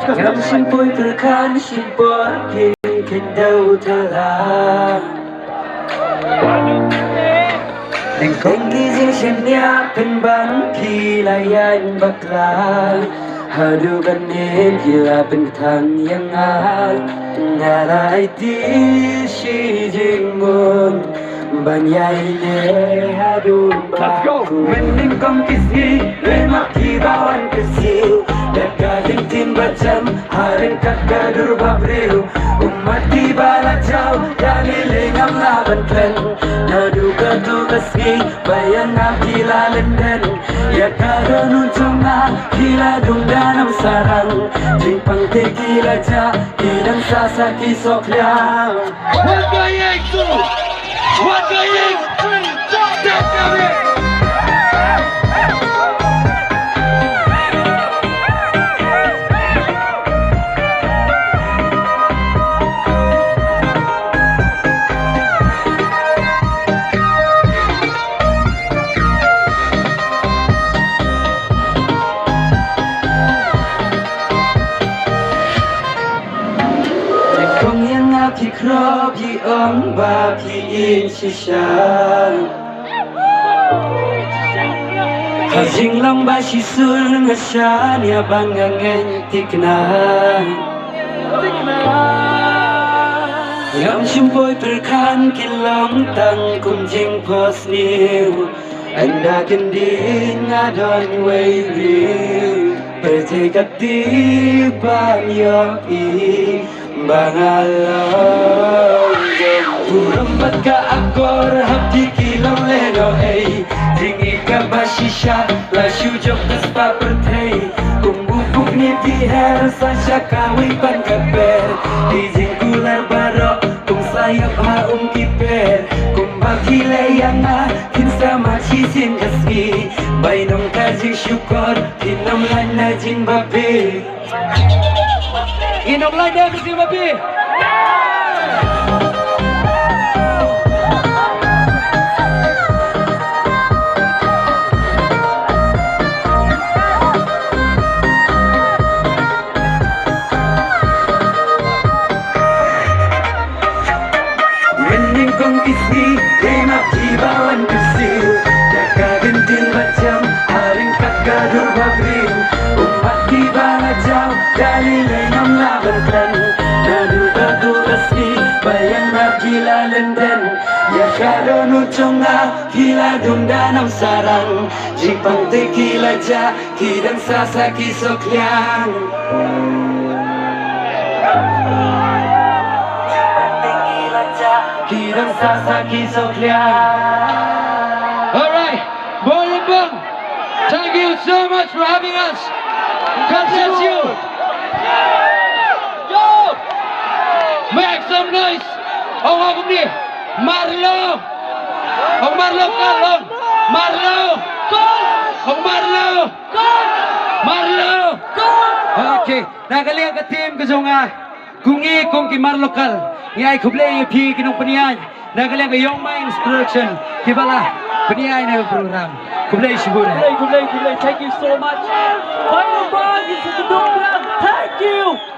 Ngắm xin bôi từ khán xin bỏ kia khen đâu thơ là Đừng không đi riêng xem nhá Thân bán khi là yan bạc là Hadu ganin gila bentang yang ngarai di si jingun banyai ne hadu baku mending kom kisi lemak kibawan kesiu dekat tim bacam haring kakadur babriu umat tiba jauh dari lengam laban klen nadu katu keski bayang gila lenden ya karun cuma gila dundanam sarang jimpang gila ja idang sasa kisok liang What gayeng tu? What gayeng? Step kami. Kong yang ngapi krop yi om ba ki in shishan Hazing lang ba shisul ngashan ya bangangen tikna Ngam shumpoy perkan kilom tang kumjing pos niu Anda kending adon way view Pertekat di banyoki Bangalong Urambat ka akor hapdi kilang leno ay Tingi ka ba shisha la shujok kas pa pertay Kumbubuk ni diher sa syakawi pan kaper Dijing kular barok kung sayap ha kiper Kumbaki layanga kinsa machisin kaski Bainong kajing syukor kinamlan na jing babi Inom lang dia kasi babi. Mending kong isi lemak kibawan kesil Daka gentil macam haring kakadur babriu Umat kiba jauh dari lengam laban klan Nadu batu resmi bayang gila lenden Ya karonu conga gila dundanam sarang Jipang tequila ja kidang sasa kisok liang Kidang sasa kisok liang Alright, Bolembang, thank you so much for having us. God bless you. Yo, make some noise. Ông học đi, Marlo, ông Marlo Kalong, Marlo, ông Marlo, Marlo. Okay, nagaling ka team kazonga. Kungi kong ki Marlo Kal, ngay kublay pi kinong paniyan. Nagaling ka yung my instruction, kibala paniyan na program. Kublay shibuna. Thank you so much. Bye, bye. Thank you.